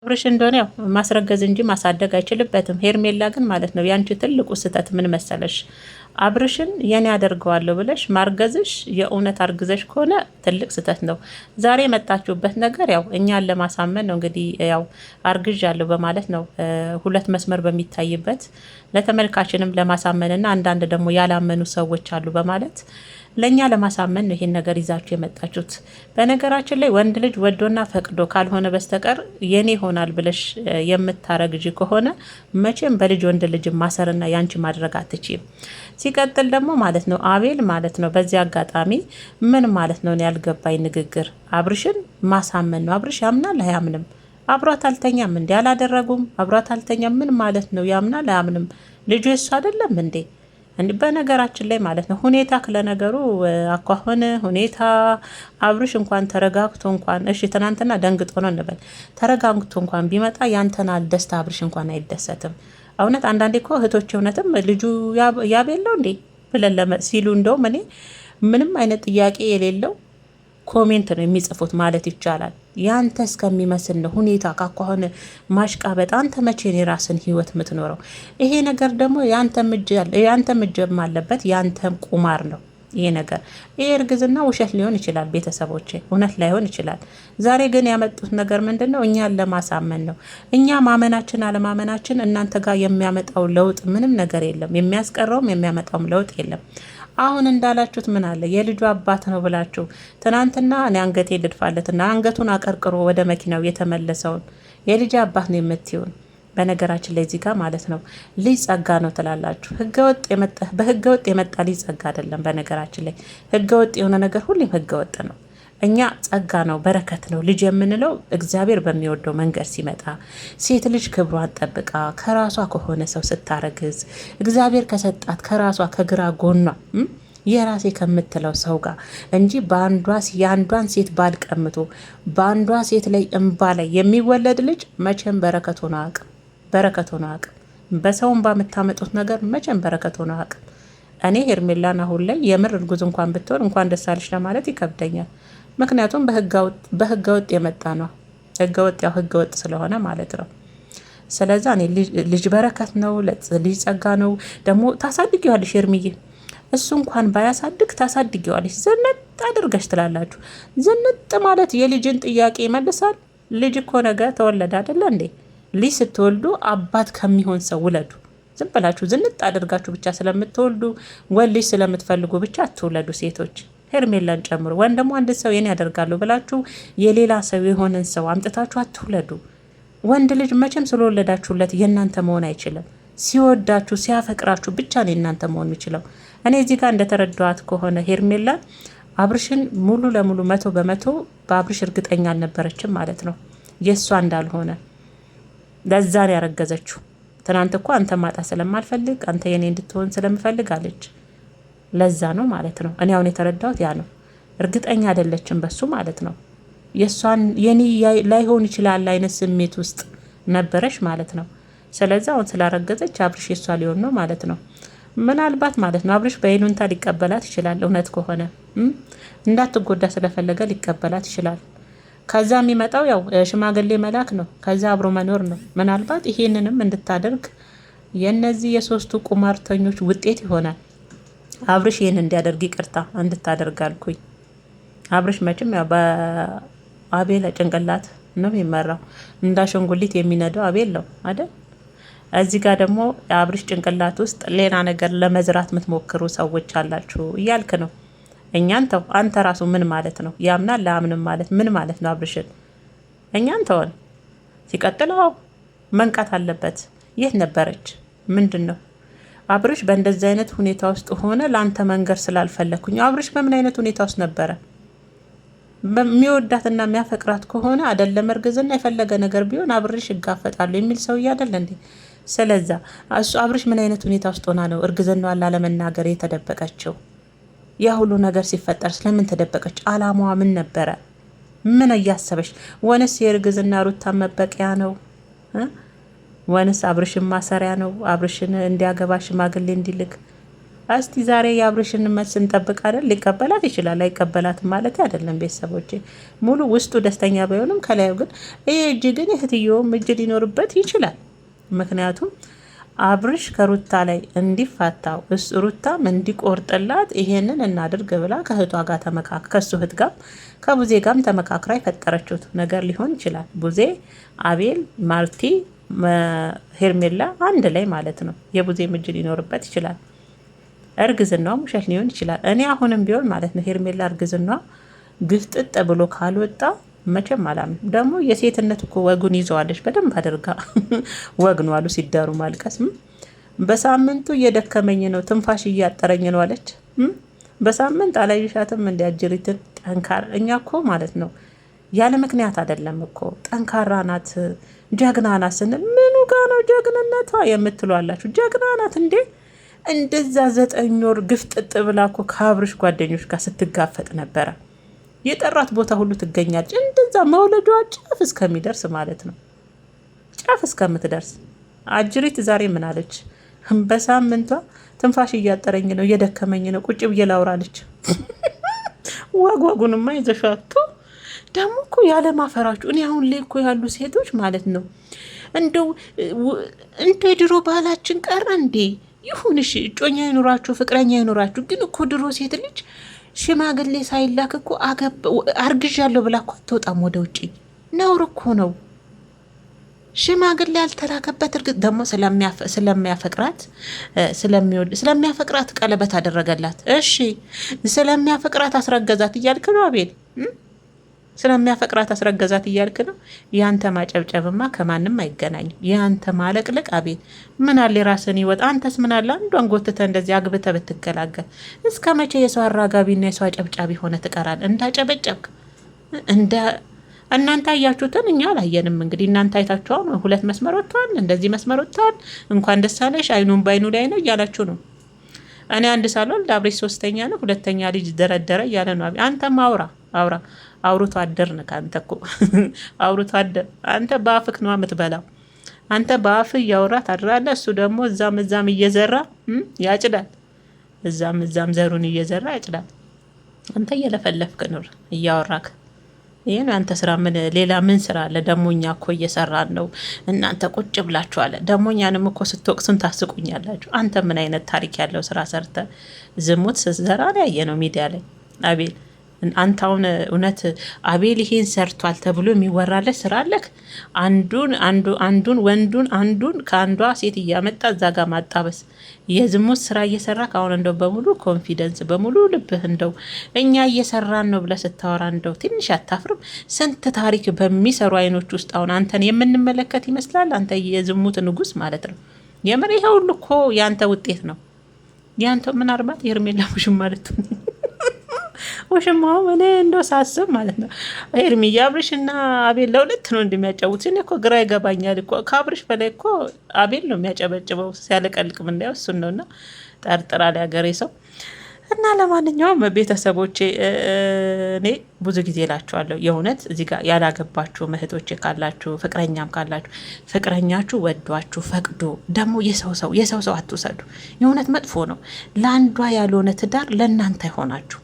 አብርሽ እንደሆነ ያው ማስረገዝ እንጂ ማሳደግ አይችልበትም። ሄርሜላ ግን ማለት ነው ያንቺ ትልቁ ስህተት ምን መሰለሽ? አብርሽን የኔ አደርገዋለሁ ብለሽ ማርገዝሽ የእውነት አርግዘሽ ከሆነ ትልቅ ስህተት ነው። ዛሬ የመጣችሁበት ነገር ያው እኛን ለማሳመን ነው። እንግዲህ ያው አርግዣለሁ በማለት ነው ሁለት መስመር በሚታይበት ለተመልካችንም ለማሳመንና አንዳንድ ደግሞ ያላመኑ ሰዎች አሉ በማለት ለእኛ ለማሳመን ነው ይሄን ነገር ይዛችሁ የመጣችሁት። በነገራችን ላይ ወንድ ልጅ ወዶና ፈቅዶ ካልሆነ በስተቀር የኔ ይሆናል ብለሽ የምታረግጂ ከሆነ መቼም በልጅ ወንድ ልጅ ማሰርና ያንቺ ማድረግ አትችይም። ሲቀጥል ደግሞ ማለት ነው አቤል ማለት ነው በዚህ አጋጣሚ ምን ማለት ነው ያልገባኝ ንግግር አብርሽን ማሳመን ነው። አብርሽ ያምናል አያምንም? አብሯት አልተኛም እንዴ? አላደረጉም? አብሯት አልተኛም ምን ማለት ነው? ያምናል አያምንም? ልጁ የሱ አይደለም እንዴ? በነገራችን ላይ ማለት ነው ሁኔታ ለነገሩ አኳሆነ ሁኔታ አብርሽ እንኳን ተረጋግቶ እንኳን እሺ ትናንትና ደንግጦ ነው እንበል ተረጋግቶ እንኳን ቢመጣ ያንተናል ደስታ አብርሽ እንኳን አይደሰትም። እውነት አንዳንዴ እኮ እህቶች እውነትም ልጁ ያቤለው እንዴ ብለን ሲሉ እንደውም እኔ ምንም አይነት ጥያቄ የሌለው ኮሜንት ነው የሚጽፉት ማለት ይቻላል። ያንተ እስከሚመስል ነው ሁኔታ ካኳሆነ ማሽቃበጥ። አንተ መቼ ነው የራስን ህይወት የምትኖረው? ይሄ ነገር ደግሞ ያንተም እጅም አለበት፣ ያንተም ቁማር ነው ይሄ ነገር። ይሄ እርግዝና ውሸት ሊሆን ይችላል ቤተሰቦቼ፣ እውነት ላይሆን ይችላል። ዛሬ ግን ያመጡት ነገር ምንድን ነው? እኛን ለማሳመን ነው። እኛ ማመናችን አለማመናችን እናንተ ጋር የሚያመጣው ለውጥ ምንም ነገር የለም፣ የሚያስቀረውም የሚያመጣውም ለውጥ የለም። አሁን እንዳላችሁት ምን አለ የልጁ አባት ነው ብላችሁ ትናንትና እኔ አንገቴ ልድፋለትና አንገቱን አቀርቅሮ ወደ መኪናው የተመለሰውን የልጅ አባት ነው የምትይውን። በነገራችን ላይ እዚህ ጋር ማለት ነው ልጅ ጸጋ ነው ትላላችሁ። በህገወጥ የመጣ ልጅ ጸጋ አይደለም። በነገራችን ላይ ህገወጥ የሆነ ነገር ሁሌም ህገወጥ ነው። እኛ ጸጋ ነው በረከት ነው ልጅ የምንለው እግዚአብሔር በሚወደው መንገድ ሲመጣ፣ ሴት ልጅ ክብሯን ጠብቃ ከራሷ ከሆነ ሰው ስታረግዝ እግዚአብሔር ከሰጣት ከራሷ ከግራ ጎኗ የራሴ ከምትለው ሰው ጋር እንጂ የአንዷን ሴት ባል ቀምቶ በአንዷ ሴት ላይ እንባ ላይ የሚወለድ ልጅ መቼም በረከት ሆኖ አያውቅም። በረከት ሆኖ አያውቅም። በሰውን ባምታመጡት ነገር መቼም በረከት ሆኖ አያውቅም። እኔ ሄርሜላን አሁን ላይ የምር እርጉዝ እንኳን ብትሆን እንኳን ደስ አለሽ ለማለት ይከብደኛል። ምክንያቱም በህገወጥ የመጣ ነው። ህገወጥ ያው ህገወጥ ስለሆነ ማለት ነው። ስለዛ እኔ ልጅ በረከት ነው፣ ልጅ ጸጋ ነው። ደግሞ ታሳድጊዋለሽ ሄርሚዬ። እሱ እንኳን ባያሳድግ ታሳድጊዋለሽ። ዝንጥ አድርገሽ ትላላችሁ። ዝንጥ ማለት የልጅን ጥያቄ ይመልሳል። ልጅ እኮ ነገ ተወለደ አይደለ እንዴ? ልጅ ስትወልዱ አባት ከሚሆን ሰው ውለዱ። ዝም ብላችሁ ዝንጥ አድርጋችሁ ብቻ ስለምትወልዱ ወልጅ ስለምትፈልጉ ብቻ አትውለዱ ሴቶች፣ ሄርሜላን ጨምሮ። ወንድ ደግሞ አንድ ሰው የኔ ያደርጋለሁ ብላችሁ የሌላ ሰው የሆነን ሰው አምጥታችሁ አትውለዱ። ወንድ ልጅ መቼም ስለወለዳችሁለት የእናንተ መሆን አይችልም። ሲወዳችሁ ሲያፈቅራችሁ ብቻ ነው የእናንተ መሆን የሚችለው። እኔ እዚህ ጋር እንደተረዳኋት ከሆነ ሄርሜላ አብርሽን ሙሉ ለሙሉ 100% በአብርሽ እርግጠኛ አልነበረችም ማለት ነው፣ የእሷ እንዳልሆነ። ለዛን ያረገዘችው ትናንት እኮ አንተ ማጣ ስለማልፈልግ አንተ የኔ እንድትሆን ስለምፈልግ አለች። ለዛ ነው ማለት ነው። እኔ አሁን የተረዳሁት ያ ነው። እርግጠኛ አይደለችም በሱ ማለት ነው። የሷን የኔ ላይሆን ይችላል አይነት ስሜት ውስጥ ነበረች ማለት ነው። ስለዚህ አሁን ስላረገዘች አብርሽ የሷ ሊሆን ነው ማለት ነው። ምናልባት ማለት ነው አብርሽ በይሉንታ ሊቀበላት ይችላል። እውነት ከሆነ እንዳትጎዳ ስለፈለገ ሊቀበላት ይችላል። ከዛ የሚመጣው ያው ሽማግሌ መላክ ነው። ከዛ አብሮ መኖር ነው። ምናልባት ይሄንንም እንድታደርግ የነዚህ የሶስቱ ቁማርተኞች ውጤት ይሆናል። አብርሽ ይሄን እንዲያደርግ ይቅርታ እንድታደርግ አልኩኝ። አብርሽ መቼም ያው በአቤል ጭንቅላት ነው የሚመራው። እንዳሸንጉሊት የሚነዳው አቤል ነው አይደል? እዚህ ጋር ደግሞ አብርሽ ጭንቅላት ውስጥ ሌላ ነገር ለመዝራት የምትሞክሩ ሰዎች አላችሁ እያልክ ነው። እኛን ተው። አንተ ራሱ ምን ማለት ነው? ያምናል ለአምንም ማለት ምን ማለት ነው? አብርሽን እኛን ተወን። ሲቀጥለው መንቃት አለበት። የት ነበረች? ምንድን ነው አብርሽ በእንደዚህ አይነት ሁኔታ ውስጥ ሆነ ለአንተ መንገር ስላልፈለኩኝ። አብርሽ በምን አይነት ሁኔታ ውስጥ ነበረ? የሚወዳትና የሚያፈቅራት ከሆነ አይደለም እርግዝና የፈለገ ነገር ቢሆን አብርሽ እጋፈጣለሁ የሚል ሰው አይደል እንዴ? ስለዛ እሱ አብርሽ ምን አይነት ሁኔታ ውስጥ ሆና ነው እርግዝናዋን ላለመናገር የተደበቀችው? ያ ሁሉ ነገር ሲፈጠር ስለምን ተደበቀች? አላማዋ ምን ነበረ? ምን እያሰበች? ወንስ የእርግዝና ሩታ መበቂያ ነው? ወንስ አብርሽን ማሰሪያ ነው? አብርሽን እንዲያገባ ሽማግሌ እንዲልክ እስቲ ዛሬ የአብርሽን መልስ እንጠብቃለን። ሊቀበላት ይችላል፣ አይቀበላትም ማለት አይደለም። ቤተሰቦች ሙሉ ውስጡ ደስተኛ ባይሆንም ከላዩ ግን ይሄ እጅ ግን የእህትየውም እጅ ሊኖርበት ይችላል። ምክንያቱም አብርሽ ከሩታ ላይ እንዲፋታው ሩታም እንዲቆርጥላት ይሄንን እናድርግ ብላ ከእህቷ ጋር ከሱ እህት ጋር ከቡዜ ጋርም ተመካክራ የፈጠረችው ነገር ሊሆን ይችላል። ቡዜ፣ አቤል፣ ማርቲ፣ ሄርሜላ አንድ ላይ ማለት ነው። የቡዜ እጅ ሊኖርበት ይችላል። እርግዝናው ውሸት ሊሆን ይችላል። እኔ አሁንም ቢሆን ማለት ነው ሄርሜላ እርግዝና ግፍጥጥ ብሎ ካልወጣ መቼም አላምን። ደግሞ የሴትነት እኮ ወጉን ይዘዋለች በደንብ አድርጋ። ወግ ነው አሉ ሲዳሩ ማልቀስ። በሳምንቱ እየደከመኝ ነው ትንፋሽ እያጠረኝ ነው አለች። በሳምንት አላይሻትም እንዲያጅሪትን ጠንካራ። እኛ እኮ ማለት ነው ያለ ምክንያት አይደለም እኮ ጠንካራ ናት ጀግና ናት ስንል ምኑ ጋ ነው ጀግንነቷ የምትሉ አላችሁ። ጀግና ናት እንዴ! እንደዛ 9 ወር ግፍጥጥ ብላ እኮ ከአብርሽ ጓደኞች ጋር ስትጋፈጥ ነበረ። የጠራት ቦታ ሁሉ ትገኛለች። እንደዛ መውለዷ ጫፍ እስከሚደርስ ማለት ነው፣ ጫፍ እስከምትደርስ። አጅሪት ዛሬ ምን አለች? በሳምንቷ ትንፋሽ እያጠረኝ ነው እየደከመኝ ነው ቁጭ ብዬ ላውራለች። ዋጓጉንማ ይዘሻቱ ደግሞ እኮ ያለማፈራችሁ። እኔ አሁን ላይ እኮ ያሉ ሴቶች ማለት ነው እንደው እንደ ድሮ ባህላችን ቀረ እንዴ? ይሁንሽ እጮኛ ይኑራችሁ ፍቅረኛ ይኑራችሁ፣ ግን እኮ ድሮ ሴት ልጅ ሽማግሌ ሳይላክ እኮ አርግዣለሁ ብላ እኮ አትወጣም ወደ ውጭ። ነውር እኮ ነው። ሽማግሌ ያልተላከበት እርግጥ ደግሞ ስለሚያፈቅራት ስለሚያፈቅራት ቀለበት አደረገላት። እሺ ስለሚያፈቅራት አስረገዛት እያልክ ነው አቤል? ስለሚያፈቅራት አስረገዛት እያልክ ነው? ያንተ ማጨብጨብማ ከማንም አይገናኝም። ያንተ ማለቅለቅ አቤል ምን አለ የራስን ይወጣ። አንተስ ምን አለ አንዷን ጎትተህ እንደዚህ አግብተህ ብትገላገል። እስከ መቼ የሰው አራጋቢና የሰው አጨብጫቢ ሆነ ትቀራል? እንዳጨበጨብክ እናንተ አያችሁትን እኛ አላየንም። እንግዲህ እናንተ አይታችኋል። 2 መስመር ወጥተዋል፣ እንደዚህ መስመር ወጥተዋል። እንኳን ደስ አለሽ አይኑን ባይኑ ላይ ነው እያላችሁ ነው። እኔ አንድ ሳልወልድ አብሬሽ 3ኛ ነው 2ኛ ልጅ ደረደረ እያለ ነው። አንተም አውራ አውርቶ አደር ነህ አንተ እኮ አውርቶ አደር። አንተ በአፍክ ነው የምትበላው። አንተ በአፍ እያወራ ታድራለህ። እሱ ደግሞ እዛም እየዘራ ያጭዳል። እዛም ዘሩን እየዘራ ያጭዳል። አንተ እየለፈለፍክ ኑር እያወራክ። ይሄን አንተ ስራ ምን ሌላ ምን ስራ አለ? ደግሞ እኛ እኮ እየሰራን ነው። እናንተ ቁጭ ብላችኋል። ደግሞ እኛንም እኮ ስትወቅሱን ታስቁኛላችሁ። አንተ ምን አይነት ታሪክ ያለው ስራ ሰርተ ዝሙት ስትዘራ ላይ ያየነው ሚዲያ ላይ አቤል። አንተ አሁን እውነት አቤል ይሄን ሰርቷል ተብሎ የሚወራለት ስራ አለክ? አንዱን ወንዱን አንዱን ከአንዷ ሴት እያመጣ እዛ ጋር ማጣበስ የዝሙት ስራ እየሰራ ካሁን እንደው በሙሉ ኮንፊደንስ በሙሉ ልብህ እንደው እኛ እየሰራን ነው ብለህ ስታወራ እንደው ትንሽ አታፍርም? ስንት ታሪክ በሚሰሩ አይኖች ውስጥ አሁን አንተን የምንመለከት ይመስላል። አንተ የዝሙት ንጉስ ማለት ነው። የምር ይሄ ሁሉ እኮ ያንተ ውጤት ነው። ያንተ ምናልባት የሄርሜላ ሙሽም ማለት ነው ወሽማው እኔ እንደው ሳስብ ማለት ነው ሄርሚያ አብርሽና አቤል ለሁለት ነው እንደሚያጫውት። እኔ እኮ ግራ ይገባኛል እኮ ከአብርሽ በላይ እኮ አቤል ነው የሚያጨበጭበው ሲያለቀልቅ ምን እንዳይው እሱን ነውና ጠርጥራል ያገሬ ሰው። እና ለማንኛውም ቤተሰቦቼ እኔ ብዙ ጊዜ እላችኋለሁ የእውነት እዚህ ጋር ያላገባችሁ እህቶቼ ካላችሁ ፍቅረኛም ካላችሁ ፍቅረኛችሁ ወዷችሁ ፈቅዶ ደግሞ የሰው ሰው አትውሰዱ። የእውነት መጥፎ ነው። ለአንዷ ያልሆነ ትዳር ለእናንተ አይሆናችሁ።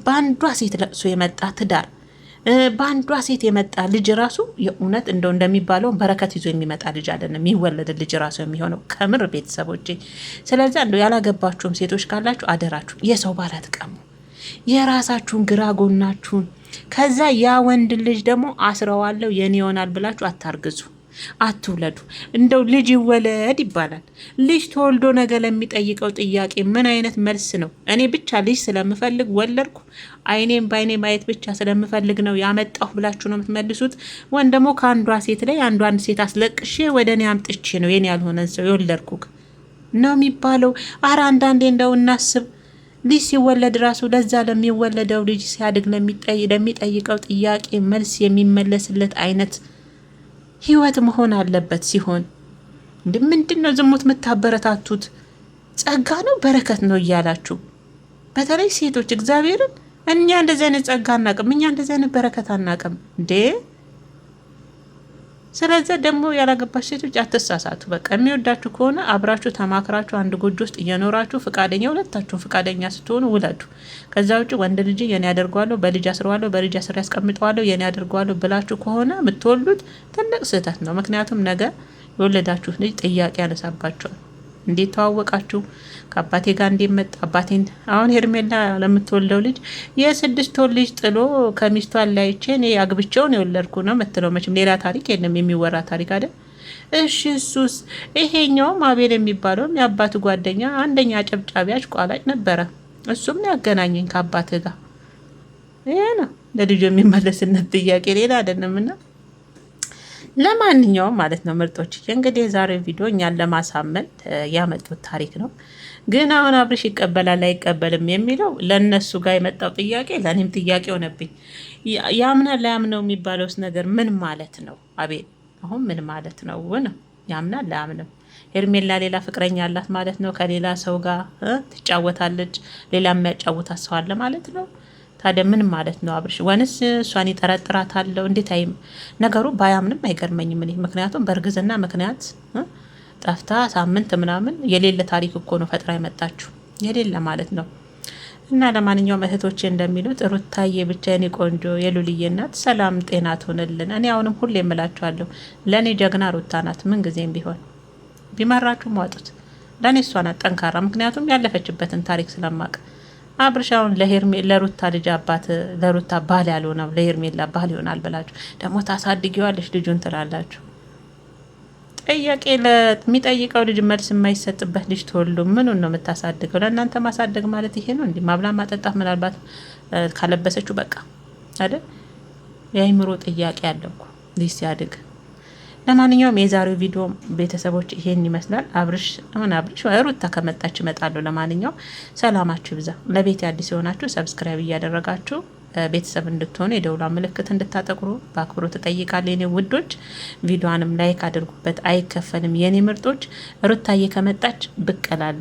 በአንዷ ሴት ለቅሶ የመጣ ትዳር በአንዷ ሴት የመጣ ልጅ ራሱ የእውነት እንደሚባለው በረከት ይዞ የሚመጣ ልጅ አይደለም የሚወለድ ልጅ ራሱ የሚሆነው ከምር ቤተሰቦቼ። ስለዚህ እንደው ያላገባችሁም ሴቶች ካላችሁ አደራችሁ የሰው ባል አትቀሙ። የራሳችሁን ግራ ጎናችሁን ከዛ ያ ወንድ ልጅ ደግሞ አስረዋለሁ የኔ ይሆናል ብላችሁ አታርግዙ፣ አትውለዱ። እንደው ልጅ ይወለድ ይባላል። ልጅ ተወልዶ ነገ ለሚጠይቀው ጥያቄ ምን አይነት መልስ ነው? እኔ ብቻ ልጅ ስለምፈልግ ወለድኩ፣ አይኔም በአይኔ ማየት ብቻ ስለምፈልግ ነው ያመጣሁ ብላችሁ ነው የምትመልሱት? ወይም ደግሞ ከአንዷ ሴት ላይ አንዷን ሴት አስለቅሼ ወደ እኔ አምጥቼ ነው የኔ ያልሆነን ሰው የወለድኩ ነው የሚባለው? አረ አንዳንዴ እንደው እናስብ። ልጅ ሲወለድ ራሱ ለዛ ለሚወለደው ልጅ ሲያድግ ለሚጠይቀው ጥያቄ መልስ የሚመለስለት አይነት ህይወት መሆን አለበት። ሲሆን ምንድነው ዝሙት የምታበረታቱት? ጸጋ ነው በረከት ነው እያላችሁ በተለይ ሴቶች እግዚአብሔርን እኛ እንደዚህ አይነት ጸጋ አናቅም፣ እኛ እንደዚህ አይነት በረከት አናቅም እንዴ። ስለዚህ ደግሞ ያላገባች ሴቶች አትሳሳቱ። በቃ የሚወዳችሁ ከሆነ አብራችሁ ተማክራችሁ አንድ ጎጆ ውስጥ እየኖራችሁ ፍቃደኛ ሁለታችሁም ፍቃደኛ ስትሆኑ ውለዱ። ከዛ ውጭ ወንድ ልጅ የኔ ያደርገዋለሁ፣ በልጅ አስረዋለሁ፣ በልጅ አስሬ ያስቀምጠዋለሁ፣ የኔ ያደርገዋለሁ ብላችሁ ከሆነ የምትወልዱት ትልቅ ስህተት ነው። ምክንያቱም ነገ የወለዳችሁ ልጅ ጥያቄ ያነሳባቸዋል። እንዴት ተዋወቃችሁ? ከአባቴ ጋር እንዴት መጣ? አባቴን አሁን ሄርሜላ ለምትወልደው ልጅ የ6 ወር ልጅ ጥሎ ከሚስቱ አለያይቼ እኔ አግብቼውን የወለድኩ ነው የምትለው። መቼም ሌላ ታሪክ የለም፣ የሚወራ ታሪክ አይደል? እሺ እሱስ? ይሄኛውም አቤል የሚባለውም የአባቱ ጓደኛ አንደኛ ጨብጫቢ አሽቋላጭ ነበረ። እሱም ነው ያገናኘኝ ከአባት ጋር። ይሄ ነው ለልጁ የሚመለስነት ጥያቄ፣ ሌላ አይደለምና ለማንኛውም ማለት ነው ምርጦች፣ እንግዲህ የዛሬው ቪዲዮ እኛን ለማሳመን ያመጡት ታሪክ ነው። ግን አሁን አብርሽ ይቀበላል አይቀበልም የሚለው ለእነሱ ጋር የመጣው ጥያቄ ለእኔም ጥያቄ ሆነብኝ። ያምናል ላያምነው የሚባለውስ ነገር ምን ማለት ነው? አቤል አሁን ምን ማለት ነው? ያምናል ላያምንም? ሄርሜላ ሌላ ፍቅረኛ አላት ማለት ነው? ከሌላ ሰው ጋር ትጫወታለች፣ ሌላ የሚያጫውታት ሰው አለ ማለት ነው? ታዲያ ምን ማለት ነው አብርሽ? ወንስ እሷን ይጠረጥራታለሁ? እንዴት አይም ነገሩ ባያምንም አይገርመኝም እኔ። ምክንያቱም በእርግዝና ምክንያት ጠፍታ ሳምንት ምናምን የሌለ ታሪክ እኮ ነው ፈጥራ የመጣችሁ የሌለ ማለት ነው። እና ለማንኛውም እህቶቼ እንደሚሉት ሩታዬ ብቻ የኔ ቆንጆ የሉልዬ እናት ሰላም ጤና ትሆንልን። እኔ አሁንም ሁሌ የምላችኋለሁ ለእኔ ጀግና ሩታ ናት። ምን ጊዜም ቢሆን ቢመራችሁ ዋጡት፣ ለእኔ እሷ ናት ጠንካራ። ምክንያቱም ያለፈችበትን ታሪክ ስለማቅ አብርሻውን ለሩታ ልጅ አባት ለሩታ ባል ያልሆነው ለሄርሜላ ባል ይሆናል ብላችሁ ደግሞ ታሳድጊዋለሽ ልጁን ትላላችሁ። ጥያቄ ለሚጠይቀው ልጅ መልስ የማይሰጥበት ልጅ ተወልዶ ምኑን ነው የምታሳድገው? ለእናንተ ማሳደግ ማለት ይሄ ነው እንዲህ ማብላ ማጠጣት፣ ምናልባት ካለበሰችው በቃ አይደል? የአይምሮ ጥያቄ አለኩ ልጅ ሲያድግ። ለማንኛውም የዛሬው ቪዲዮ ቤተሰቦች ይሄን ይመስላል። አብርሽ ሩታ ከመጣች እመጣለሁ። ለማንኛውም ሰላማችሁ ይብዛ። ለቤት አዲስ የሆናችሁ ሰብስክራይብ እያደረጋችሁ ቤተሰብ እንድትሆኑ የደውላ ምልክት እንድታጠቁሩ በአክብሮት እጠይቃለሁ። የኔ ውዶች ቪዲዮንም ላይክ አድርጉበት፣ አይከፈልም። የኔ ምርጦች ሩታዬ ከመጣች ብቅ እላለሁ።